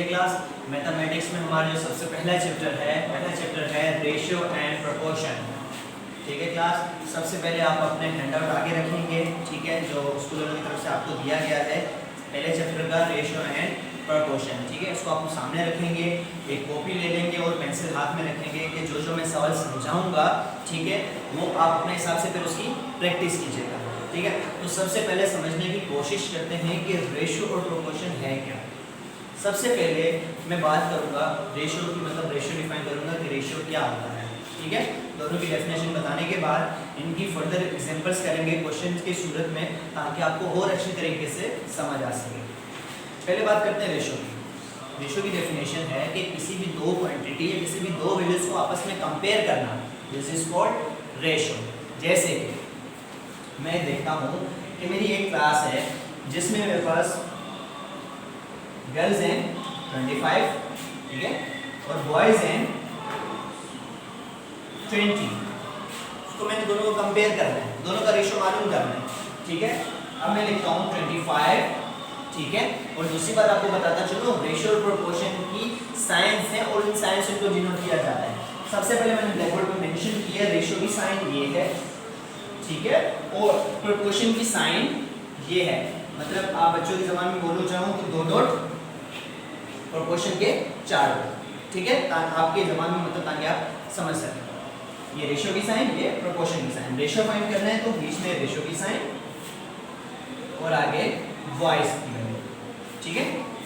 है class. Mathematics में हमारा जो सबसे पहला चैप्टर है रेशियो एंड प्रोपोर्शन। ठीक है क्लास, सबसे पहले आप अपने हैंडआउट आगे रखेंगे, ठीक है, जो स्कूल वालों की तरफ से आपको दिया गया है पहले चैप्टर का रेशियो एंड प्रोपोर्शन। ठीक है, इसको आप सामने रखेंगे, एक कॉपी ले लेंगे और पेंसिल हाथ में रखेंगे कि जो मैं सवाल समझाऊंगा, ठीक है, वो आप अपने हिसाब से फिर उसकी प्रैक्टिस कीजिएगा। ठीक है, तो सबसे पहले समझने की कोशिश करते हैं कि रेशियो और प्रोपोर्शन है क्या। सबसे पहले मैं बात करूंगा रेशियो की, मतलब रेशियो डिफाइन करूंगा कि रेशियो क्या होता है। ठीक है, दोनों की डेफिनेशन बताने के बाद इनकी फर्दर एग्जांपल्स करेंगे क्वेश्चन की सूरत में, ताकि आपको और अच्छी तरीके से समझ आ सके। पहले बात करते हैं रेशियो की। रेशियो की डेफिनेशन है कि किसी भी दो क्वांटिटी या किसी भी दो वैल्यूज को आपस में कंपेयर करना, दिस इज कॉल्ड रेशियो। जैसे कि मैं देखता हूँ कि मेरी एक क्लास है जिसमें मेरे पास गर्ल्स हैं 25, ठीक है, और बॉयज़ हैं 20। तो मैंने दोनों को कंपेयर करना है, दोनों का रेशियो मालूम करना है। ठीक है, अब मैं लिखता हूँ 25, ठीक है, और दूसरी बात आपको बताता चलो, रेशियो और प्रोपोर्शन की साइंस है और इन साइंस को डिनोट किया जाता है। सबसे पहले मैंने ब्लैक बोर्ड पे मेंशन किया, रेशियो की साइन ये है, ठीक है, और प्रोपोर्शन की साइन ये है। मतलब आप बच्चों की ज़बान में बोलो चाहो तो 2 डॉट, प्रोपोर्शन के 4 डॉट। ठीक है, आपके ज़बान में मतलब ताकि आप समझ सकें। ये रेशियो की साइन, ये प्रोपोर्शन की साइन। रेशियो फाइंड करना है तो बीच में रेशियो की साइन और आगे वॉइस की वैल्यू। ठीक है,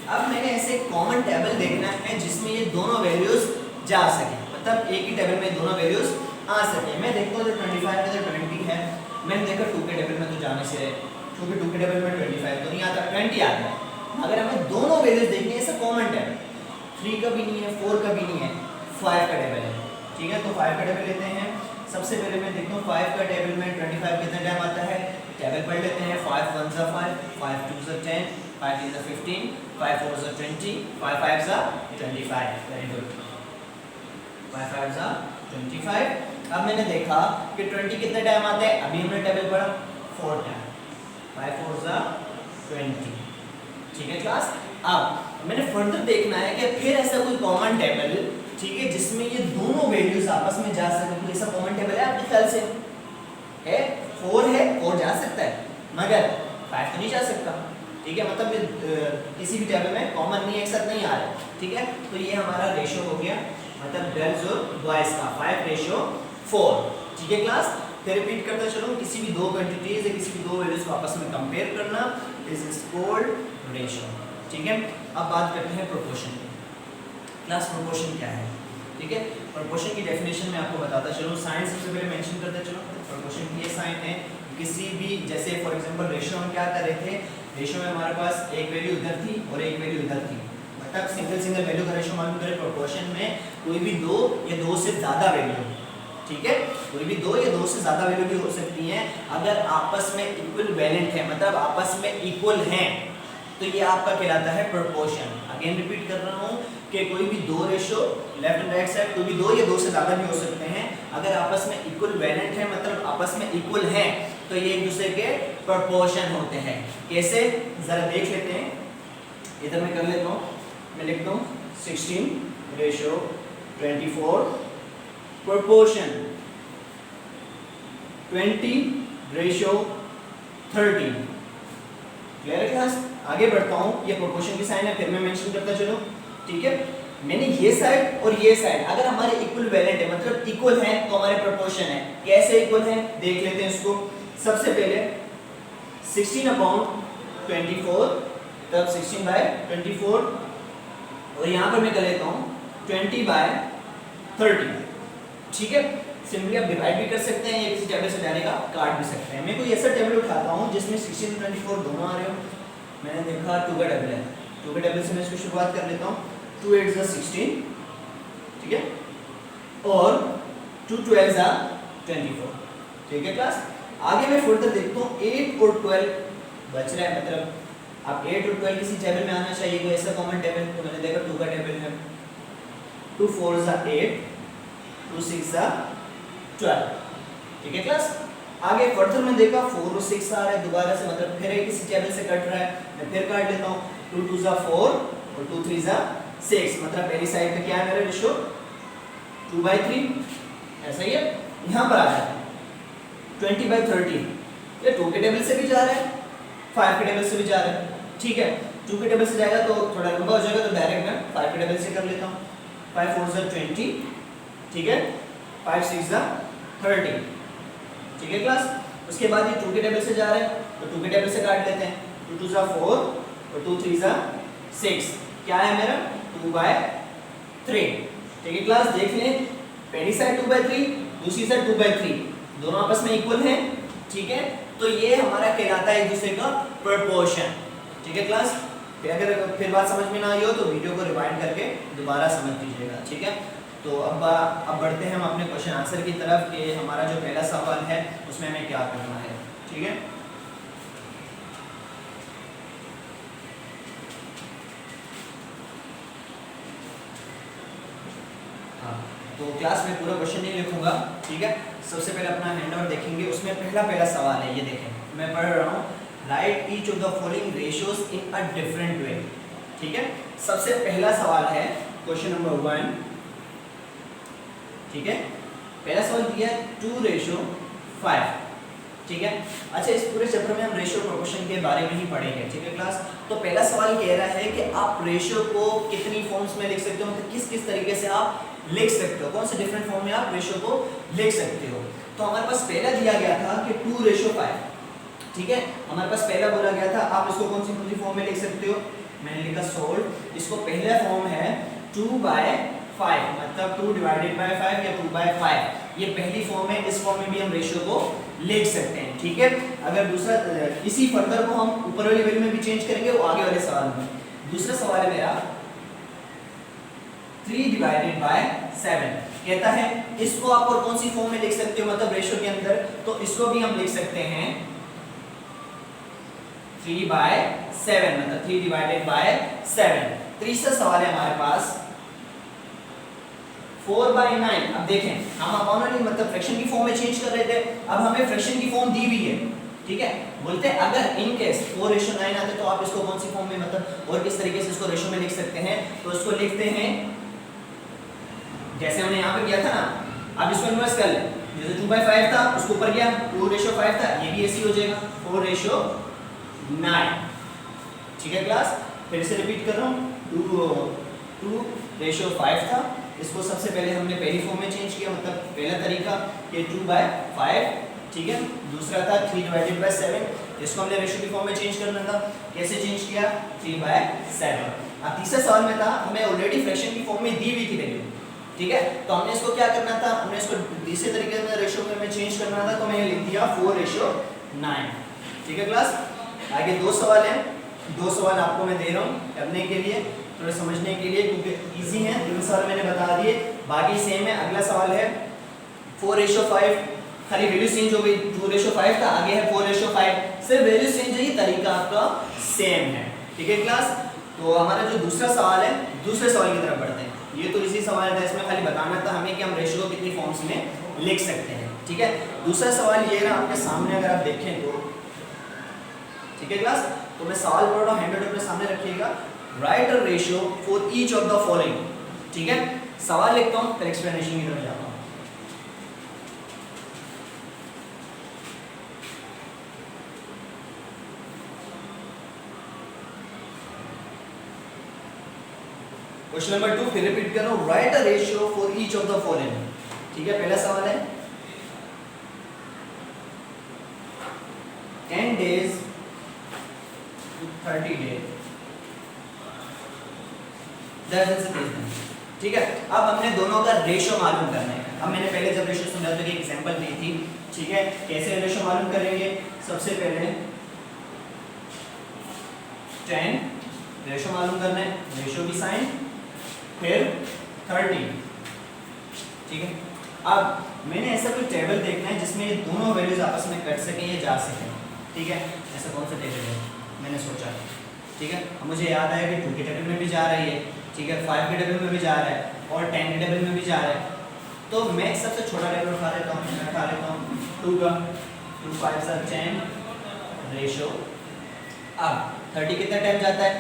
अब मैंने ऐसे कॉमन टेबल देखना है जिसमें ये दोनों वैल्यूज जा सके, मतलब एक ही टेबल में दोनों वैल्यूज आ सके। मैं देखता हूँ 25 में तो 20 है, मैंने देखा 2 के टेबल में तो जाने से, क्योंकि 2 के टेबल में 25 तो नहीं आता, 20 आता है। अगर हमें दोनों वैल्यूज देखनी है, ऐसा कॉमन टेबल 3 का भी नहीं है, 4 का भी नहीं है, 5 का टेबल है। ठीक है, तो 5 का टेबल लेते हैं। सबसे पहले मैं देखता हूँ 5 का टेबल में 25 कितना टाइम आता है, टेबल पढ़ लेते हैं। 5 1 ज़ा 5, 5 2 ज़ा 10, 5 3 ज़ा 15, 5 4 ज़ा 20, 5 5 ज़ा 25। वेरी गुड, 5 5 ज़ा 25। अब मैंने देखा कि 20 कितने टाइम आता है, अभी हमने टेबल पढ़ा 4 टाइम, 5 4 ज़ा 20। ठीक है क्लास, अब मैंने फर्दर देखना है कि फिर ऐसा कोई कॉमन टेबल, ठीक है, जिसमें ये दोनों वैल्यूज आपस में जा सके। कोई ऐसा कॉमन टेबल है आपके ख्याल से? है, 4 है, 4 जा सकता है, मगर 5 तो नहीं जा सकता। ठीक है, मतलब किसी भी टेबल में कॉमन नहीं, एक साथ नहीं आ रहा। ठीक है, तो ये हमारा रेशियो हो गया, मतलब गर्ल्स और बॉयज का 5:4। ठीक है क्लास, फिर रिपीट करता चलो, किसी भी दो क्वांटिटीज या किसी भी दो वैल्यूज को आपस में कंपेयर करना, दिस इज कॉल्ड रेशियो। ठीक है, अब बात करते हैं प्रोपोर्शन की। क्लास प्रोपोर्शन क्या है? ठीक है, प्रोपोर्शन की डेफिनेशन में आपको बताता चलूँ, साइन सबसे पहले मेंशन करते चलो। प्रोपोर्शन की ये साइन है, किसी भी, जैसे फॉर एग्जांपल रेशियो हम क्या कर रहे थे, रेशियो में हमारे पास एक वैल्यू इधर थी और एक वैल्यू इधर थी, मतलब सिंगल वैल्यू का रेशियो मालूम करें। प्रोपोर्शन में कोई भी दो या दो से ज़्यादा वैल्यू, ठीक है, कोई भी दो या दो से ज़्यादा वैल्यू भी हो सकती हैं, अगर आपस में इक्वल वैलेंट है, मतलब आपस में इक्वल हैं, तो ये आपका कहलाता है प्रोपोर्शन। अगेन रिपीट कर रहा हूँ कि कोई भी दो ratio left and right side, कोई भी दो या दो से ज़्यादा भी हो सकते हैं, अगर आपस में इक्वल वैलेंट है, मतलब आपस में इक्वल हैं, तो ये एक दूसरे के प्रोपोर्शन होते हैं। कैसे, ज़रा देख लेते हैं। इधर मैं कर लेता हूँ, मैं लिखता हूँ 16:24, प्रोपोर्शन 20:13। क्लियर है क्लास? आगे बढ़ता हूँ, ये प्रोपोर्शन की साइन है, फिर मैं मेंशन करता चलो। ठीक है, मैंने ये साइड और ये साइड अगर हमारे इक्वल वैलेंट है, मतलब इक्वल है, तो हमारे प्रोपोर्शन है। कैसे इक्वल है देख लेते हैं इसको। सबसे पहले 16/24, तब 16/24, और यहाँ पर मैं कर लेता हूँ 20/30। ठीक है, सिंपली आप डिवाइड भी कर सकते हैं या किसी टेबल से जाने का काट भी सकते हैं। मैं कोई ऐसा टेबल उठाता हूँ जिसमें 16 और 24 दोनों आ रहे हो। मैंने देखा 2 का टेबल है, 2 के टेबल से मैं इसको शुरुआत कर लेता हूँ। 2 8 ज़ा 16, ठीक है, और 2 12 ज़ा 24। ठीक है क्लास, आगे मैं फर्दर देखता हूँ 8 और 12 बच रहा है, मतलब आप 8 और 12 किसी टेबल में आना चाहिए, कोई ऐसा कॉमन टेबल। तो मैंने देखा 2 का टेबल है, 2 4 ज़ा 8, 2 6 ज़ा 12। ठीक है क्लास, आगे फर्दर में देखा 4 और 6 आ रहा है दोबारा से, मतलब फिर किसी टेबल से कट रहा है, मैं फिर काट लेता हूँ। 2 2 ज़ा 4 और 2 3 ज़ा 6, मतलब पहली साइड पे क्या है मेरा रेशियो 2/3, ऐसा ही है। यहाँ पर आ जाता है 20/13, ये 2 के टेबल से भी जा रहा है, 5 के टेबल से भी जा रहा है, ठीक है। 2 के टेबल से जाएगा तो थोड़ा लंबा हो जाएगा, तो डायरेक्ट मैं 5 के टेबल से कर लेता हूँ। 5 4 ज़ा 20, ठीक है, 5 6 ज़ा 30, ठीक है क्लास। उसके बाद ये 2 के टेबल से जा रहा है, तो 2 के टेबल से काट लेते हैं। 2 2 ज़ा 4 और 2 3 ज़ा 6, क्या है मेरा 2/3, ठीक है क्लास। देख लें, पहली साइड 2/3, दूसरी साइड 2/3, दोनों आपस में इक्वल हैं, ठीक है। तो ये हमारा कहलाता है एक दूसरे का प्रोपोर्शन, ठीक है क्लास। अगर फिर बात समझ में ना आई हो तो वीडियो को रिवाइंड करके दोबारा समझ लीजिएगा, ठीक है। तो अब बढ़ते हैं हम अपने क्वेश्चन आंसर की तरफ कि हमारा जो पहला सवाल है उसमें हमें क्या करना है, ठीक है। हाँ, तो क्लास में पूरा क्वेश्चन नहीं लिखूंगा, ठीक है। सबसे पहले अपना हैंडआउट देखेंगे, उसमें पहला सवाल है, ये देखें मैं पढ़ रहा हूँ, right each of the following ratios in a different way, ठीक है। सबसे पहला सवाल है क्वेश्चन नंबर 1, ठीक है। पहला सवाल दिया है 2:5, ठीक है। अच्छा, इस पूरे चैप्टर में हम रेशियो प्रोपोर्शन के बारे में ही पढ़ेंगे, ठीक है क्लास। तो पहला सवाल कह रहा है कि आप रेशियो को कितनी फॉर्म्स में लिख सकते हो, मतलब किस किस तरीके से आप लिख सकते हो, कौन से डिफरेंट फॉर्म में आप रेशियो को लिख सकते हो। तो हमारे पास पहला दिया गया था कि 2:5, ठीक है। हमारे पास पहला बोला गया था आप इसको कौन सी फॉर्म में लिख सकते हो, मैंने लिखा सोल्व। इसको पहला फॉर्म है 2/5, मतलब 2/5 या 2/5, ये पहली फॉर्म है। इस फॉर्म में भी हम रेशियो को लिख सकते हैं, ठीक है। अगर दूसरा इसी फर्दर को हम ऊपर वाली वैल्यू में भी चेंज करेंगे, वो आगे वाले सवाल में। दूसरा सवाल है मेरा 3/7, कहता है इसको आप और कौन सी फॉर्म में लिख सकते हो, मतलब रेशियो के अंदर, तो इसको भी हम लिख सकते हैं 3/7, मतलब 3/7। तीसरा सवाल है हमारे पास 4/9। अब देखें, हम अपोनली मतलब फ्रैक्शन की फॉर्म में चेंज कर रहे थे, अब हमें फ्रैक्शन की फॉर्म दी हुई है, ठीक है। बोलते हैं अगर इन केस 4:9 आते तो आप इसको कौन सी फॉर्म में, मतलब और किस तरीके से इसको रेशियो में लिख सकते हैं। तो इसको लिखते हैं जैसे हमने यहाँ पे किया था ना, अब इसको इन्वर्स कर ले, जैसे 2/5 था उसको ऊपर गया 2:5 था, ये भी ऐसे ही हो जाएगा 4:9, ठीक है क्लास। फिर से रिपीट कर रहा हूँ, 2:5 था, इसको सबसे पहले हमने पहली फॉर्म में चेंज किया, मतलब पहला तरीका कि 2/5, ठीक है। दूसरा था 3/7, इसको हमने रेशियो की फॉर्म में चेंज करना था, कैसे चेंज किया 3/7। अब तीसरा सवाल में था हमें ऑलरेडी फ्रैक्शन की फॉर्म में दी हुई थी वैल्यू, ठीक है। तो हमने इसको क्या करना था, हमने इसको दूसरे तरीके से रेशियो में चेंज करना था, तो मैंने लिख दिया 4:9, ठीक है क्लास। आगे दो सवाल हैं, दो सवाल आपको मैं दे रहा हूँ करने के लिए, थोड़ा समझने के लिए, क्योंकि इजी है। तीन सवाल मैंने बता दिए, बाकी सेम है। अगला सवाल है 4:5, खाली वैल्यू चेंज हो गई, 2:5 था, आगे है 4:5, सिर्फ वैल्यू चेंज है, तरीका आपका सेम है, ठीक है क्लास। तो हमारा जो दूसरा सवाल है, दूसरे सवाल की तरफ बढ़ते हैं। ये तो इसी सवाल था, इसमें खाली बताना था हमें कि हम रेशियो को कितनी फॉर्म्स में लिख सकते हैं, ठीक है। दूसरा सवाल ये रहा आपके सामने, अगर आप देखें तो, ठीक है क्लास। तो मैं सवाल पढ़ रहा हूँ, हैंडआउट अपने सामने रखिएगा। Right a ratio for each of the following, ठीक है। सवाल लिखता हूँ फिर एक्सप्लेनेशन की तरफ जाता हूँ। क्वेश्चन नंबर 2 फिर रिपीट कर रहा हूँ, right a ratio for each of the following, ठीक है। पहला सवाल है 10 days to 30 days, 10 दिन से 30 दिन, ठीक है। अब हमने दोनों का रेशियो मालूम करना है। अब मैंने पहले जब रेशियो समझाया तो एक एग्जांपल दी थी, ठीक है। कैसे रेशियो मालूम करेंगे, सबसे पहले 10 रेशियो मालूम करना है, रेशियो की साइन, फिर 30, ठीक है। अब मैंने ऐसा कोई टेबल देखना है जिसमें ये दोनों वैल्यूज आपस में कट सके या जा सके, ठीक है। ऐसा कौन सा टेबल है, मैंने सोचा, ठीक है। अब मुझे याद आया कि 2 के टेबल में भी जा रही है, ठीक है, 5 के टेबल में भी जा रहा है और 10 के टेबल में भी जा रहा है। तो मैं सबसे छोटा टेबल उठा लेता हूँ, मैं उठा लेता हूँ 2 का, 2 5 10 रेशियो। अब 30 कितना टाइम जाता है,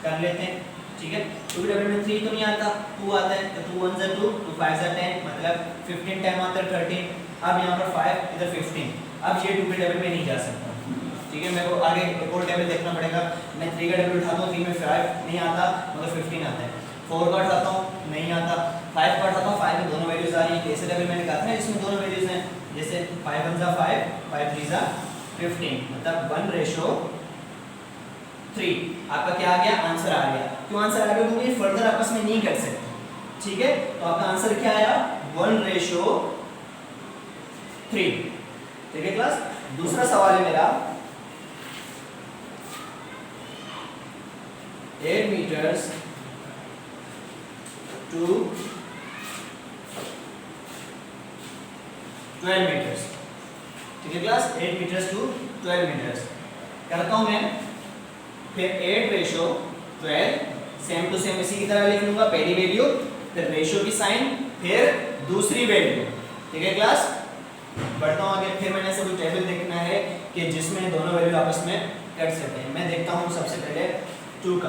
कर लेते हैं ठीक है। 2 के टेबल में 3 तो नहीं आता, 2 आता है, तो 2 1 2, 2 5 10, मतलब 15 टाइम आता है 13। अब यहाँ पर 5 इधर 15, अब ये 2 के टेबल में नहीं जा सकता, ठीक है। मेरे को आगे एक और टेबल देखना पड़ेगा। मैं 3 का टेबल उठाता हूँ, 3 में 5 नहीं आता, मतलब 15 आता है। 4 का उठाता हूँ, नहीं आता। 5 का उठाता हूँ, 5 में दोनों वैल्यूज आ रही है। ऐसे टेबल मैंने कहा था इसमें दोनों वैल्यूज हैं, जैसे 5 1 5, 5 3 15, मतलब 1:3। आपका क्या आ गया, आंसर आ गया। क्यों आंसर आ गया, क्योंकि फर्दर आपस में नहीं कर सकते, ठीक है। तो आपका आंसर क्या आया, 1:3, ठीक है क्लास। दूसरा सवाल है मेरा, 8 meters to 12 meters, ठीक है क्लास। 8 meters to 12 meters करता हूं मैं, फिर 8:12 सेम टू सेम इसी की तरह लिख लूंगा, पहली वैल्यू, फिर रेशियो की साइन, फिर दूसरी वैल्यू, ठीक है क्लास। बढ़ता हूं आगे, फिर मैंने कोई टेबल देखना है कि जिसमें दोनों वैल्यू आपस में कट सकते हैं। मैं देखता हूं सबसे पहले 2 का,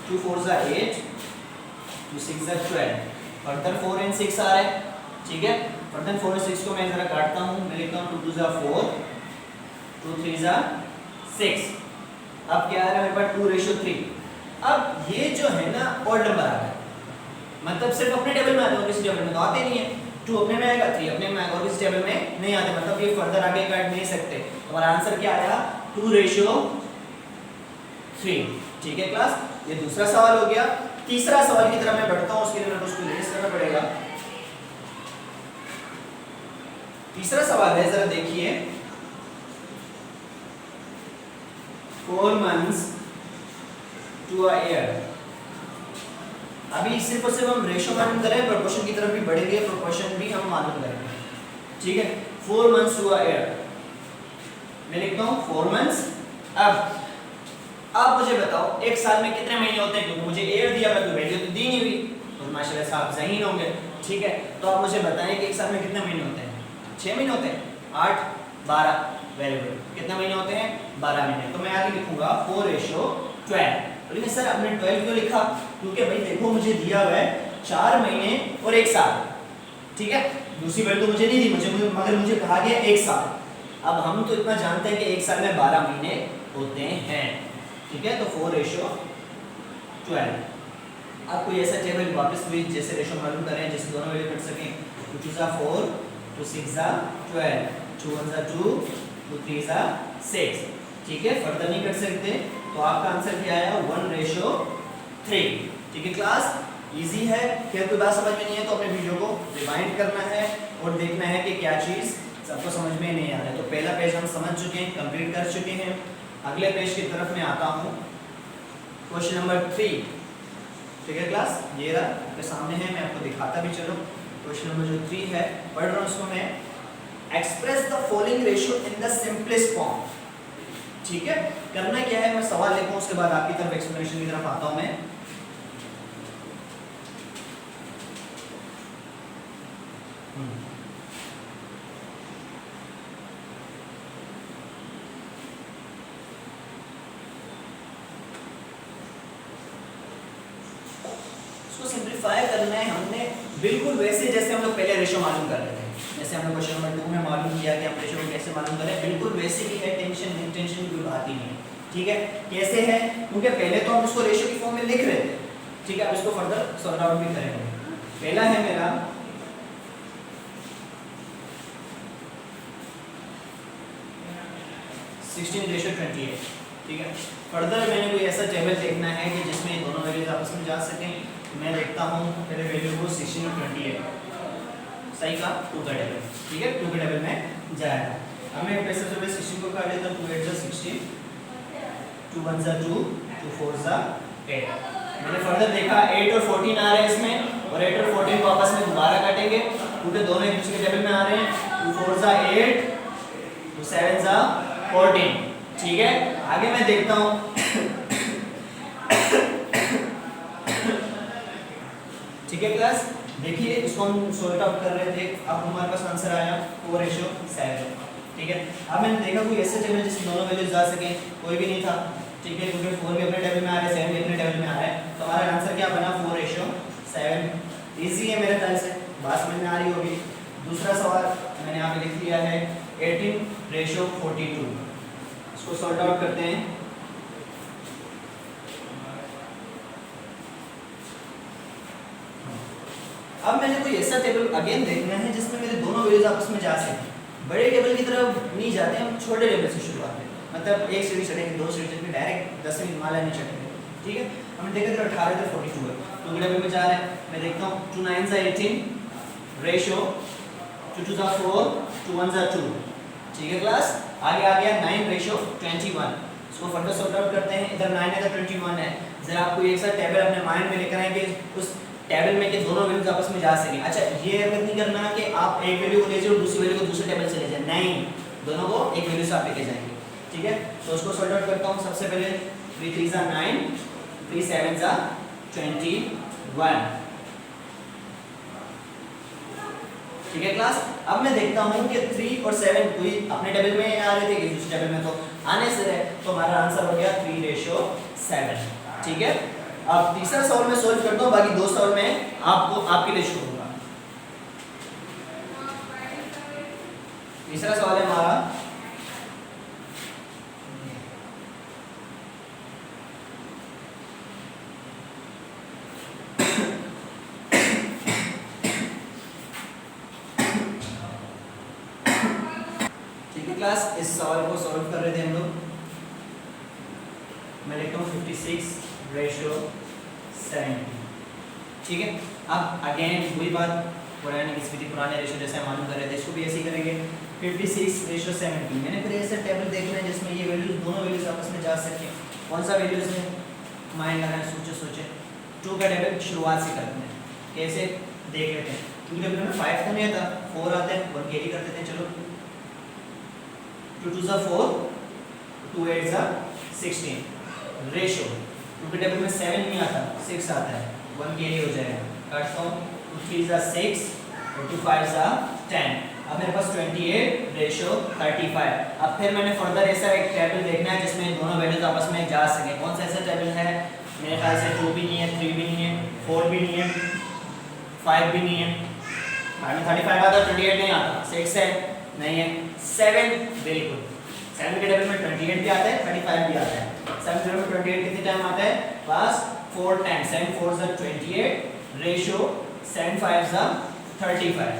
2 4 8, 2 6 12, फर्दर 4 and 6 आ रहा है, ठीक है। फर्दर 4 और 6 को मैं जरा काटता हूं, मैं लिखता हूं 2 2 4, 2 3 6। अब क्या आ रहा है मेरे पास, 2:3। अब ये जो है ना ऑड नंबर आ रहा है, मतलब सिर्फ अपने टेबल में आते हैं, किसी टेबल में तो आते नहीं है। 2 अपने में आएगा, 3 अपने में आएगा, और किसी टेबल में नहीं आते, मतलब ये फर्दर आगे काट नहीं सकते। हमारा आंसर क्या आया, 2:3, ठीक है क्लास। ये दूसरा सवाल हो गया। तीसरा सवाल की तरफ मैं बढ़ता हूं, उसके लिए मेरे को उसको लिस्ट करना पड़ेगा। तीसरा सवाल है, जरा देखिए, 4 months to a year। अभी सिर्फ और सिर्फ हम रेशो मालूम करें, प्रोपोर्शन की तरफ भी बढ़ेंगे, प्रोपोर्शन भी हम मालूम करेंगे, ठीक है। 4 months to a year, मैं लिखता हूं 4 months। अब मुझे बताओ एक साल में कितने महीने होते हैं, क्योंकि मुझे ईयर दिया, मैं तो वैल्यू तो दी नहीं हुई, तो माशाल्लाह से आप ज़हीन होंगे, ठीक है। तो आप मुझे बताएं कि एक साल में कितने महीने होते हैं। 6 महीने होते हैं, 8 12, वेरी गुड। कितने महीने होते हैं, 12 महीने। तो मैं आगे लिखूंगा 4:12। लेकिन सर आपने 12 क्यों लिखा, क्योंकि भाई देखो मुझे दिया हुआ है 4 महीने और 1 साल, ठीक है। दूसरी वैल्यू तो मुझे नहीं दी, मगर मुझे कहा गया 1 साल। अब हम तो इतना जानते हैं कि 1 साल में 12 महीने होते हैं, ठीक है। तो 4:12। आप कोई ऐसा टेबल वापस भी जैसे रेशो मालूम करें जिससे दोनों वैल्यू कट सकें। 2 2 4, 2 6 12, 2 1 2, 2 3 6, ठीक है। फर्दर नहीं कर सकते, तो आपका आंसर क्या आया, 1:3, ठीक है क्लास। इजी है। फिर कोई बात समझ में नहीं है तो अपने वीडियो को रिवाइंड करना है और देखना है कि क्या चीज़ सबको समझ में नहीं आ रहा है। तो पहला पेज हम समझ चुके हैं, कंप्लीट कर चुके हैं। अगले पेज की तरफ मैं आता हूँ, क्वेश्चन नंबर 3, ठीक है क्लास। ये रहा आपके सामने है, मैं आपको दिखाता भी चलो। क्वेश्चन नंबर जो 3 है, पढ़ रहा हूँ उसको मैं। Express the following ratio in the simplest form, ठीक है। करना क्या है, मैं सवाल लिखूं, उसके बाद आपकी तरफ एक्सप्लेनेशन की तरफ आता हूं मैं। इसको सिंपलीफाई करना है हमने बिल्कुल वैसे जैसे हम लोग पहले रेशियो मालूम कर रहे थे। जैसे हमने क्वेश्चन नंबर 2 में मालूम किया कि हम रेशियो को कैसे मालूम करें, बिल्कुल वैसे ही है। टेंशन की कोई बात ही नहीं है, ठीक है। कैसे है, क्योंकि पहले तो हम इसको रेशियो की फॉर्म में लिख रहे थे, ठीक है। अब इसको फर्दर सॉल्व आउट भी करेंगे। पहला है मेरा 16:28, ठीक है। फर्दर मैंने कोई ऐसा टेबल देखना है कि जिसमें दोनों वैल्यूज आपस में जा सकें। मैं देखता हूँ पहले वैल्यू को 16:28, सही का 2 का टेबल, ठीक है। 2 के टेबल में जाएगा। अब मैं सबसे पहले 16 को काट लेता हूँ। 2 8 16, 2 1 2, 2 4 8। मैंने फर्दर देखा 8 और 14 आ रहे हैं इसमें, और 8 और 14 को आपस में दोबारा काटेंगे क्योंकि दोनों एक दूसरे के टेबल में आ रहे हैं। 2 4 8, 2 7 14, ठीक है। आगे मैं देखता हूँ ठीक है क्लास। देखिए इसको हम सॉल्व आउट कर रहे थे, अब हमारे पास आंसर आया 4:7, ठीक है। अब मैंने देखा कोई ऐसे टेबल जिसमें दोनों वैल्यूज जा सके, कोई भी नहीं था। ठीक है, क्योंकि 4 भी अपने टेबल में आ रहा है, 7 भी अपने टेबल में आ रहा है, तो हमारा आंसर क्या बना 4:7। इजी है मेरे ख्याल से, बात समझ में आ रही होगी। दूसरा सवाल मैंने यहाँ पे लिख लिया है 18:42। इसको सॉर्ट आउट करते हैं। अब मैंने कोई ऐसा टेबल अगेन देखना है जिसमें मेरे दोनों वैल्यूज आपस में जा सकें। बड़े टेबल की तरफ नहीं जाते हम, छोटे टेबल से शुरुआत करते हैं, मतलब एक सीढ़ी चढ़ेंगे, 2 सीढ़ी चढ़ेंगे, डायरेक्ट 10वीं माला नहीं चढ़ेंगे। ठीक है, हमने देखा था 18 से 42 है, तो टेबल में जा रहा है। मैं देखता हूँ 2 9s are 18, ratio 2 2s are 4, 2 1s are 2। ठीक है क्लास, आगे आ गया 9 रेशियो 21। इसको फर्दर सॉर्ट आउट करते हैं। इधर 9 है, इधर 21 है। जरा आपको एक साथ टेबल अपने माइंड में लेकर आएंगे, उस टेबल में के दोनों वैल्यूज आपस में जा सकें। अच्छा, ये गलती नहीं करना कि आप एक वैल्यू को ले जाओ और दूसरी वैल्यू को दूसरे टेबल से ले जाए, नहीं, दोनों को एक वैल्यू से आप लेके जाएंगे। ठीक है, तो उसको सॉर्ट आउट करता हूं। सबसे पहले 3 3s are 9, 3 7s are 21। ठीक है क्लास, अब मैं देखता हूं कि 3 और 7 कोई अपने टेबल में आ रहे थे कि दूसरे टेबल में, तो आने से रहे, तो हमारा आंसर हो गया 3:7। ठीक है, अब तीसरा सवाल मैं सॉल्व करता हूं, बाकी 2 सवाल मैं आपको आपके लिए छोड़ूंगा। तीसरा सवाल है हमारा क्लास, इस सवाल को सॉल्व कर रहे थे हम लोग। मैं लिखता हूँ 56:70। ठीक है, अब अगेन वही बात, पुरानी पुराने रेशियो जैसे हम मालूम कर रहे थे, इसको भी ऐसे ही करेंगे। 56:70। मैंने फिर ऐसा टेबल देखना है जिसमें ये वैल्यूज, दोनों वैल्यूज आपस में जा सके। कौन सा वैल्यूज है, माइंड लगाएं, सोचे 2 का टेबल शुरुआत से करते हैं, कैसे देख लेते हैं। क्योंकि टेबल में 5 तो नहीं आता, 4 आते हैं, 1 कैरी कर देते हैं। चलो 2 2s are 4, 2 8s are 16। Ratio, क्योंकि टेबल में 7 नहीं आता, 6 आता है, 1 कैरी हो जाएगा। काटता हूँ, 2 3s are 6 और 2 5s are 10। अब मेरे पास 28:35। अब फिर मैंने फर्दर ऐसा एक टेबल देखना है जिसमें दोनों वैल्यूज आपस में जा सके। कौन सा ऐसा टेबल है, मेरे ख्याल से 2 भी नहीं है, 3 भी नहीं है, 4 भी नहीं है, 5 भी नहीं है। में 35 आता, 28 नहीं आता, 6 है नहीं है, 7 बिल्कुल। 7 के टेबल में 28 भी आता है, 35 भी आता है। 7 के टेबल में 28 कितने टाइम आता है, पास 4 time. 7 4s are 28, ratio 7 5s are 35,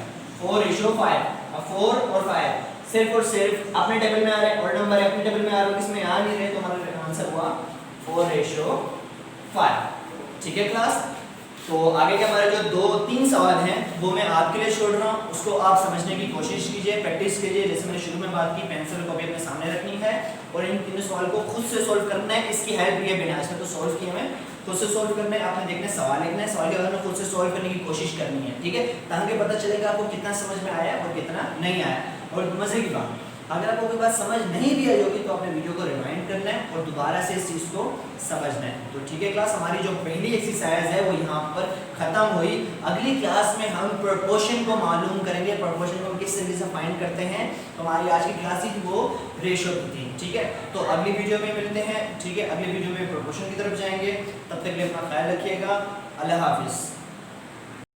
4:5। अब 4 और 5 सिर्फ और सिर्फ अपने टेबल में आ रहे हैं, और नंबर अपने टेबल में आ रहा है, किसमें आ नहीं रहे, तो हमारा आंसर हुआ 4:5। ठीक है क्लास, तो आगे के हमारे जो 2-3 सवाल हैं वो मैं आपके लिए छोड़ रहा हूँ, उसको आप समझने की कोशिश कीजिए, प्रैक्टिस कीजिए। जैसे मैंने शुरू में बात की, पेंसिल को भी अपने सामने रखनी है और इन तीनों सवाल को खुद से सॉल्व करना है। इसकी हेल्प ये बिना, इसमें तो सॉल्व किए मैं, खुद से सॉल्व करना है। आपने देखना है, सवाल लिखना है, सवाल के बाद में खुद से सॉल्व करने की कोशिश करनी है। ठीक है, ताकि पता चलेगा आपको कितना समझ में आया और कितना नहीं आया। और मजे की बात, अगर आपको कोई बात समझ नहीं भी आई होगी तो अपने वीडियो को रिवाइंड करना है और दोबारा से इस चीज़ को समझना है। तो ठीक है क्लास, हमारी जो पहली एक्सरसाइज है वो यहाँ पर ख़त्म हुई। अगली क्लास में हम प्रोपोर्शन को मालूम करेंगे, प्रोपोर्शन को हम किस तरीके से फाइंड करते हैं। तो हमारी आज की क्लास ही वो रेशियो की थी। ठीक है, तो अगली वीडियो में मिलते हैं। ठीक है, अगली वीडियो में प्रोपोर्शन की तरफ जाएंगे। तब तक के लिए अपना ख्याल रखिएगा। अल्लाह हाफिज़।